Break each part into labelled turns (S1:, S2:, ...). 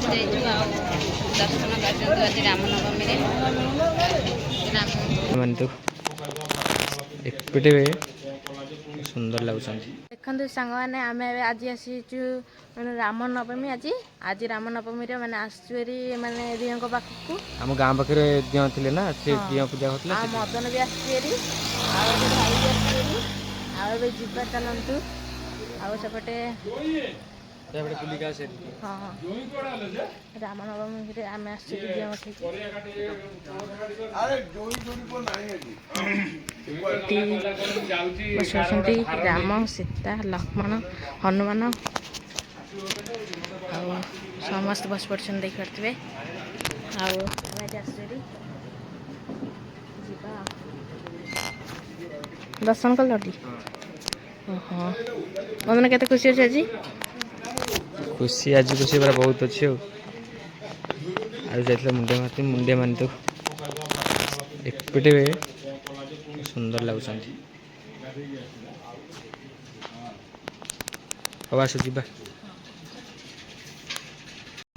S1: ପହଞ୍ଚି ଯାଇଛୁ ଆଉ ଦର୍ଶନ କରିଦିଅନ୍ତୁ ଆଜି ରାମନବମୀରେ।
S2: ଏପଟେ ସୁନ୍ଦର ଲାଗୁଛନ୍ତି।
S3: ଦେଖନ୍ତୁ ସାଙ୍ଗମାନେ ଆମେ ଏବେ ଆଜି ଆସିଛୁ ମାନେ ରାମନବମୀ ଆଜି ରାମନବମୀରେ ମାନେ ଆସିଛୁ ଏରି ମାନେ ଦିଅଙ୍କ ପାଖକୁ।
S2: ଆମ ଗାଁ ପାଖରେ ଦିଅ ଥିଲେ ନା ସେ ଦିଅ ପୂଜା ହଉଥିଲା।
S3: ଆଉ ମଦନ ବି ଆସିଛି ଏରି ଆଉ ଏବେ ଭାଇ ବି ଆସିଛି ଏରି ଆଉ ଏବେ ଯିବା ଚାଲନ୍ତୁ। ଆଉ ସେପଟେ
S2: ବୁଲିକି ଆସେ।
S3: ହଁ ରାମନବମୀରେ ଆମେ ଆସିଛୁ ଦିଅ ବସୁଛନ୍ତି ରାମ ସୀତା ଲକ୍ଷ୍ମଣ ହନୁମାନ ଆଉ ସମସ୍ତେ ବସି ପଡ଼ିଛନ୍ତି ଦେଖିପାରୁଥିବେ। ଆଉ ଆମେ ଏଠି ଆସିଛୁ ଯିବା ଦର୍ଶନ କଲଟି। ଓହୋ ମଦନ କେତେ ଖୁସି ଅଛି ଆଜି?
S2: ଖୁସି ପୁରା ବହୁତ ଅଛି ଆଉ ଯାଇଥିଲେ ମୁଣ୍ଡିଆ ମାରି ଦଉ। ଏପଟେ ସୁନ୍ଦର ଲାଗୁଛନ୍ତି। ହଉ ଆସ ଯିବା।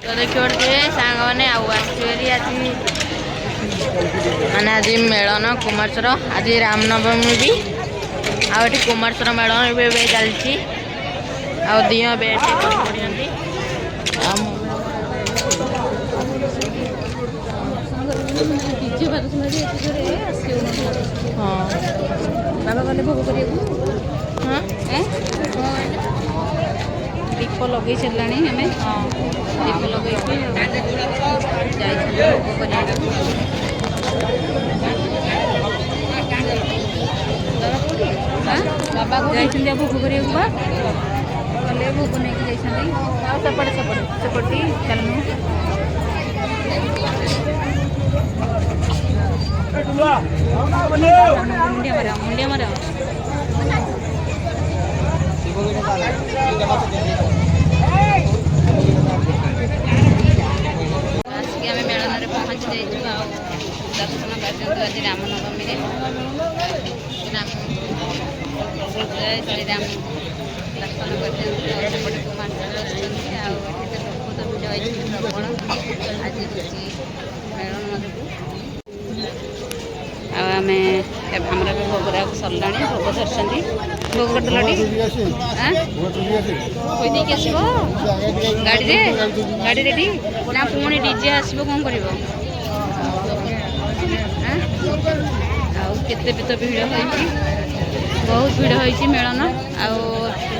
S3: ତ ଦେଖିପାରୁଥିବେ ସାଙ୍ଗମାନେ ଆଉ ଆସିଛୁ ଆଜି ମାନେ ଆଜି ମେଳନ କୁମାରଶ୍ୱର ଆଜି ରାମନବମୀ ବି ଆଉ ଏଠି କୁମାରଶ୍ୱର ମେଳନ ଏବେ ଚାଲିଛି। ଆଉ ଦିଅ ଏବେ ଏଠି ପଡ଼ିଛନ୍ତି। ହଁ ବାବା ଗଲେ ଭୋଗ କରିବାକୁ। ହଁ ଦୀପ ଲଗେଇ ସାରିଲାଣି ଆମେ ଦୀପ ଲଗେଇକି ଯାଇଛନ୍ତି ଭୋଗ କରିବାକୁ। ବାବା ଯାଇଛନ୍ତି ଆଉ ଭୋଗ କରିବାକୁ ବା ଗଲେ ଭୋଗ ନେଇକି ଯାଇଛନ୍ତି। ଆଉ ସେପଟେ ଚାଲୁନୁ। ମୁଣ୍ଡିଆ ମାର ଆସିକି ଆମେ ମେଳନରେ ପହଞ୍ଚି ଯାଇଛୁ ଆଉ ଦର୍ଶନ କରିଦିଅନ୍ତୁ ଆଜି ରାମନବମୀରେ। ଜୟ ଶ୍ରୀରାମ ଦର୍ଶନ କରିଦିଅନ୍ତୁ। ଆଉ ସେପଟେ କୁମାରଶ୍ୱର ଆସୁଛନ୍ତି ଆଉ ଏଠି ତ ଲୋକ ତ ଭିଡ଼ ହେଇଛନ୍ତି ପ୍ରବଳ ଆଜି ହେଉଛି ମେଳନ ଯୋଗୁଁ। ଆଉ ଆମେ ଆମର ଏବେ ଭୋଗରାଗ ସରିଲାଣି ଭୋଗ ଧରିଛନ୍ତି। ଭୋଗ କରିଦେଲଟି ଖୋଇ ଦେଇକି ଆସିବ ଗାଡ଼ିରେ ନା ପୁଣି ଡିଜେ ଆସିବ କ'ଣ କରିବ? ଆଉ କେତେ ବି ତ ଭିଡ଼ ହୋଇଛି ବହୁତ ଭିଡ଼ ହୋଇଛି ମେଳନ। ଆଉ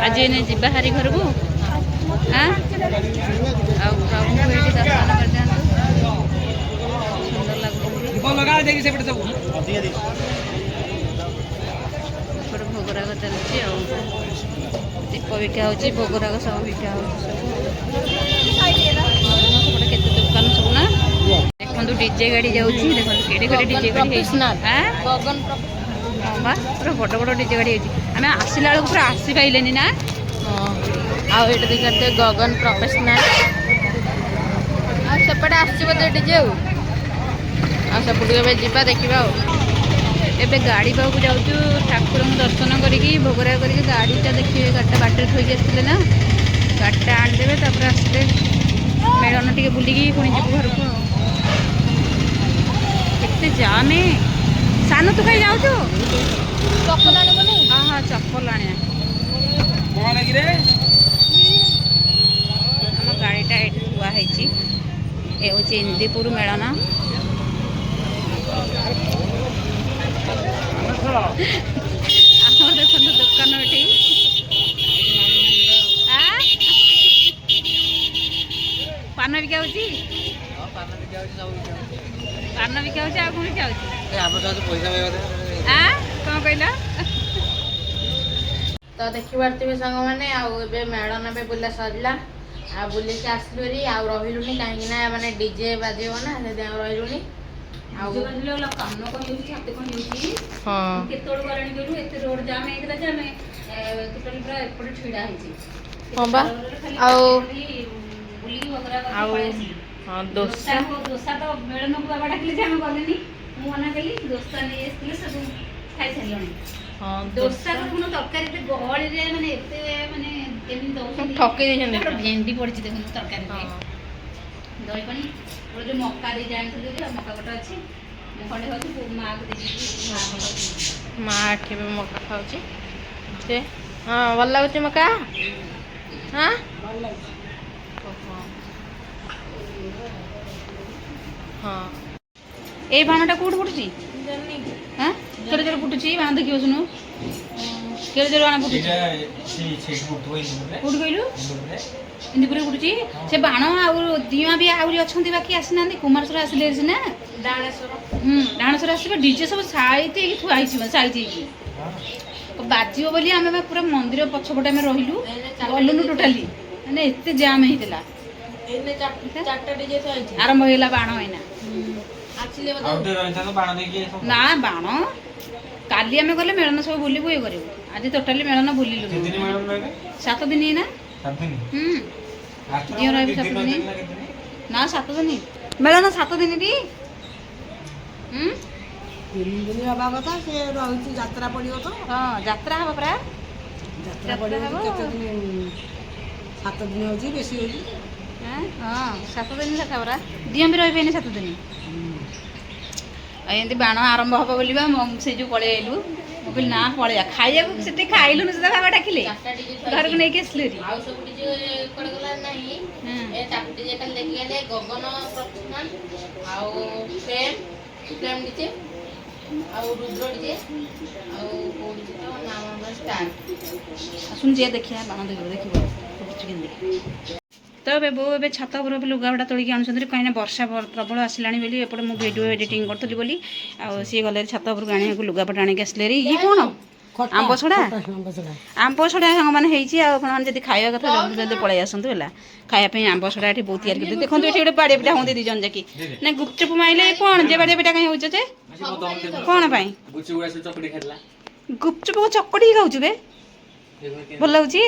S3: ଆଜି ଏନେ ଯିବା ହାରି ଘରକୁ ଆଉ ପ୍ରଭୁଙ୍କୁ ଏଇଠି ଦର୍ଶନ କରିଦିଅନ୍ତୁ। ସୁନ୍ଦର ଲାଗୁଛନ୍ତି। ଏପଟେ ଭୋଗରାଗ ଚାଲିଛି ଆଉ ଦୀପ ବିକା ହେଉଛି ଭୋଗରାଗ ସବୁ ବିକା ହେଉଛି ସବୁ। ସେପଟେ କେତେ ଦୋକାନ ସବୁ ନା ଦେଖନ୍ତୁ ଡିଜେ ଗାଡ଼ି ଯାଉଛି। ଦେଖନ୍ତୁ କେଡ଼େ କେଡ଼େ ଡିଜେ ଗାଡ଼ି ହେଇଛି। ହଁ ବା ପୁରା ବଡ଼ ବଡ଼ ଡିଜେ ଗାଡ଼ି ହେଇଛି। ଆମେ ଆସିଲା ବେଳକୁ ପୁରା ଆସିପାଇଲେନି ନା। ଆଉ ଏଇଟା ଦେଖିପାରୁଥିବେ ଗଗନ ପ୍ରଫେସନାଲ। ଆଉ ସେପଟେ ଆସିଛି ବୋଧେ ଡିଜେ ଆଉ ସେପଟକୁ ଏବେ ଯିବା ଦେଖିବା। ଆଉ ଏବେ ଗାଡ଼ି ପାଖକୁ ଯାଉଛୁ ଠାକୁରଙ୍କୁ ଦର୍ଶନ କରିକି ଭୋଗରାଗ କରିକି ଗାଡ଼ିଟା ଦେଖିବେ। ଗାଡ଼ିଟା ବାଟରେ ଥୋଇକି ଆସିଥିଲେ ନା ଗାଡ଼ିଟା ଆଣିଦେବେ ତାପରେ ଆସିଲେ ମେଳନ ଟିକେ ବୁଲିକି ପୁଣି ଯିବୁ ଘରକୁ। ଆଉ କେତେ ଜାମେ ସାନ ତୁ ଖାଇ ଯାଉଛୁ ଚପଲ ଆଣିବୁନି? ହଁ ଚପଲ ଆଣିବା। ଆମ ଗାଡ଼ିଟା ଏଇଠି ଥୁଆ ହେଇଛି। ଏ ହେଉଛି ଇନ୍ଦିପୁର ମେଳନ। ଆମର ଦେଖନ୍ତୁ ଦୋକାନ ଏଠି ପାନ ବିକା ହଉଛି। ପାନ ବିକା ହଉଛି ଆଉ କ'ଣ ବିକା ହଉଛି? କ'ଣ କହିଲ? ତ ଦେଖିପାରୁଥିବେ ସାଙ୍ଗମାନେ ଆଉ ଏବେ ମେଳନ ଏବେ ବୁଲା ସରିଲା। ଆଉ ବୁଲିକି ଆସିଲୁ ହେରି ଆଉ ରହିଲୁନି କାହିଁକି ନା ମାନେ ଡିଜେ ବାଜିବ ନା ସେଥିପାଇଁ ଆଉ ରହିଲୁନି। ଆଉ କାନ କ'ଣ ହେଉଛି ଛାତି କ'ଣ ହେଉଛି କେତେବେଳୁ ଗଲାଣି କହିଲୁ ଏତେ ରୋଡ଼ ଜାମ୍ ହେଇଥିଲା ଯେ ଆମେ ଟୋଟାଲି ପୁରା ଏପଟେ ଛିଡ଼ା ହେଇଛି। ହଁ ବା ଆଉ ଦୋସା ତ ମେଳନକୁ ବାବା ଡାକିଲେ ଯେ ଆମେ ଗଲେନି। ମୁଁ ମନା କଲି ଦୋସା ନେଇ ଆସିଥିଲେ ସବୁ ଖାଇସାରିଲଣି। ଦୋସା ତରକାରୀ ଗହଳିରେ ମାନେ ଏତେ ମାନେ କେମିତି ଦଉଛନ୍ତି ଠକେଇ ଦେଇଛନ୍ତି। ଭେଣ୍ଡି ପଡ଼ିଛି ଦେଖନ୍ତୁ ତରକାରୀରେ ଦହି ପାଣି ଗୋଟେ ଯେଉଁ ମକା ଦେଇକି ଆଣିଥିଲି ଯେ ମକା ଗୋଟେ ଅଛି ମୁଁ ଖଣ୍ଡେ ଖାଉଛି ମାଆକୁ ଦେଇକି
S1: ମା ଏଠି ବି ମକା ଖାଉଛି ସେ ହଁ ଭଲ ଲାଗୁଛି ମକା ହଁ ହଁ
S3: ଏଇ ବାଣଟା କୋଉଠି ଫୁଟୁଛି ହଁ କେଡ଼େ ଜୋରେ ଫୁଟୁଛି ବାଣ ଦେଖିବ ଶୁଣୁ କେଡ଼େ ଜୋରେ ବାଣ ଫୁଟୁଛି କୋଉଠି କହିଲୁ ଇନ୍ଦୁପୁରରେ ଫୁଟୁଛି ସେ ବାଣ ଆଉ ଦିଅଁ ବି ଆହୁରି ଅଛନ୍ତି ବାକି ଆସିନାହାନ୍ତି କୁମାରଶ୍ୱର ଆସିଲେ ସିନା ଡାଣେଶ୍ୱର ଆସିବ ଡିଜେ ସବୁ ସାଇତି ହେଇକି ଥୁଆ ହେଇଛି ସାଇତି ହେଇକି ବାଜିବ ବୋଲି ଆମେ ବା ପୁରା ମନ୍ଦିର ପଛପଟେ ଆମେ ରହିଲୁ ଗଲୁନୁ ଟୋଟାଲି ମାନେ ଏତେ ଜାମ୍ ହେଇଥିଲା ଆରମ୍ଭ ହେଇଗଲା ବାଣ ଏଇନା ନା ବାଣ କାଲି ଆମେ ଗଲେ ମେଳନ ସବୁ ବୁଲିବୁ ଇଏ କରିବୁ ଆଜି ଟୋଟାଲି ମେଳନ ବୁଲିଲୁ 7 ଦିନ ନା ଦିଅ ରହିବୁ 7 ଦିନ ନା 7 ଦିନ ମେଳନ 7 ଦିନ ଟି
S4: 3 ଦିନ ହେବା କଥା ସେ ରହିଛି ଯାତ୍ରା ପଡ଼ିବ ତ
S3: ହଁ ଯାତ୍ରା ହବ ପରା
S4: ଯାତ୍ରା ପଡ଼ିବ କେତେ ଦିନ 7 ଦିନ ହେଉଛି ବେଶୀ ହେଉଛି
S3: ହଁ 7 ଦିନ ଲେଖା ପରା ଦିଅ ବି ରହିବେନି 7 ଦିନ ଆଉ ଏମିତି ବାଣ ଆରମ୍ଭ ହବ ବୋଲି ବା ସେ ଯେଉଁ ପଳେଇ ଆଇଲୁ ମୁଁ କହିଲି ନା ପଳେଇବା ଖାଇବାକୁ ସେଠି ଖାଇଲୁନି ସୁଧା ବାବା ଡାକିଲେ ଘରକୁ ନେଇକି ଆସିଲୁ
S1: ଆଉ ସବୁ ଡିଜେ କୁଆଡ଼େ ଗଲା ନାହିଁ ଏ ଚାରିଟା ଡିଜେ ଖାଲି ଦେଖି ଗଲେ ଗଗନ ପ୍ରଫେସନାଲ ଆଉ ଫ୍ରେମ୍ ଡିଜେ ଆଉ ରୁଦ୍ର ଡିଜେ ଆଉ କୋଉ ଡିଜେ ତ ନାମ ଷ୍ଟାର
S3: ଆସୁନ ଯିଏ ଦେଖିବା ବାଣ ଦେଖିବ ଫୁଟୁଛି କେମିତି ତ ଏବେ ବୋଉ ଏବେ ଛାତ ଉପରେ ଏବେ ଲୁଗାପଟା ତୋଳିକି ଆଣୁଛନ୍ତି କାହିଁକିନା ବର୍ଷା ପ୍ରବଳ ଆସିଲାଣି ବୋଲି ଏପଟେ ମୁଁ ଭିଡ଼ିଓ ଏଡ଼ିଟିଂ କରୁଥିଲି ବୋଲି ଆଉ ସିଏ ଗଲେ ଛାତ ଉପରକୁ ଆଣିବାକୁ ଲୁଗାପଟା ଆଣିକି ଆସିଲେ ଇଏ କ'ଣ ଆମ୍ବ ଛଡ଼ା ସାଙ୍ଗମାନେ ହେଇଛି ଆଉ ଆପଣମାନେ ଯଦି ଖାଇବା କଥା ଜଲ୍ଦି ଜଲ୍ଦି ପଳେଇ ଆସନ୍ତୁ ହେଲା ଖାଇବା ପାଇଁ ଆମ୍ବ ଛଡ଼ା ଏଠି ବହୁତ ତିଆରି କରିଛି ଦେଖନ୍ତୁ ଏଠି ଗୋଟେ ବାଡ଼ିଆ ପିଠା ହୁଅନ୍ତି 2 ଜଣ ଯାକି ନା ଗୁପଚୁପ ମାଇଲେ କ'ଣ ଯେ ବାଡ଼ିଆ ପିଠା କାହିଁ ହେଉଛ ଯେ କ'ଣ ପାଇଁ ଗୁପଚୁପ ଚକଟିକି ଖାଉଛୁ ବେ ଭଲ ଲାଗୁଛି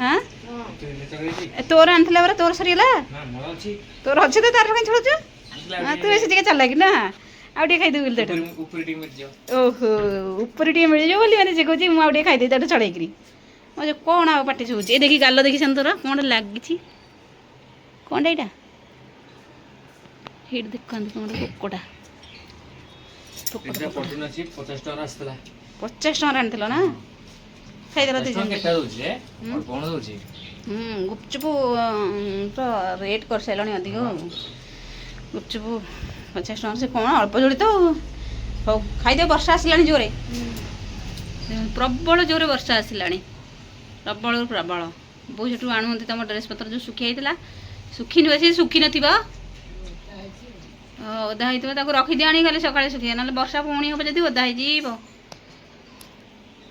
S3: ହଁ ତୋର ଆଣିଥିଲା ପରା ତୋର ସରିଗଲା ତୋର ଅଛି ତ ତାର କାହିଁ ଛଡ଼ୁଛୁ ତୁ ବେଶୀ ଟିକେ ଚାଲାକି ନା ଆଉ ଟିକେ ଖାଇଦେବି ବୋଲି ତାଠୁ ଓହୋ ଉପରେ ଟିକେ ମିଳିଯିବ ବୋଲି ମାନେ ସେ କହୁଛି ମୁଁ ଆଉ ଟିକେ ଖାଇଦେବି ତାଠୁ ଛଡ଼େଇକିରି ମୁଁ ଯେ କ'ଣ ଆଉ ପାଟି ଶୁଭୁଛି ଏ ଦେଖି ଗାଲ ଦେଖିଛନ୍ତି ତୋର କ'ଣଟା ଲାଗିଛି କ'ଣଟା ଏଇଟା ହେଇଠି ଦେଖନ୍ତୁ କ'ଣ ପୋକଟା 50 ଟଙ୍କାର ଆଣିଥିଲ ନା ଖାଇଦେଲ ଗୁପଚୁପ ତ ରେଟ୍ କରିସାରିଲାଣି ଅଧିକ ଗୁପଚୁପ 50 ଟଙ୍କା ସେ କ'ଣ ଅଳ୍ପ ଯୋଡ଼ି ତ ହଉ ଖାଇଦେବ ବର୍ଷା ଆସିଲାଣି ଜୋରେ ପ୍ରବଳ ଜୋରେ ବର୍ଷା ଆସିଲାଣି ପ୍ରବଳରୁ ପ୍ରବଳ ବୋଉ ସେଠୁ ଆଣୁଛନ୍ତି ତୁମ ଡ୍ରେସ୍ ପତ୍ର ଯେଉଁ ଶୁଖି ଯାଇଥିଲା ଶୁଖିନି ସେ ଶୁଖିନଥିବ ଓଦା ହେଇଥିବ ତାକୁ ରଖିଦିଅ ଆଣି ଖାଲି ସକାଳେ ଶୁଖିବ ନହେଲେ ବର୍ଷା ପୁଣି ହେବ ଯଦି ଓଦା ହେଇଯିବ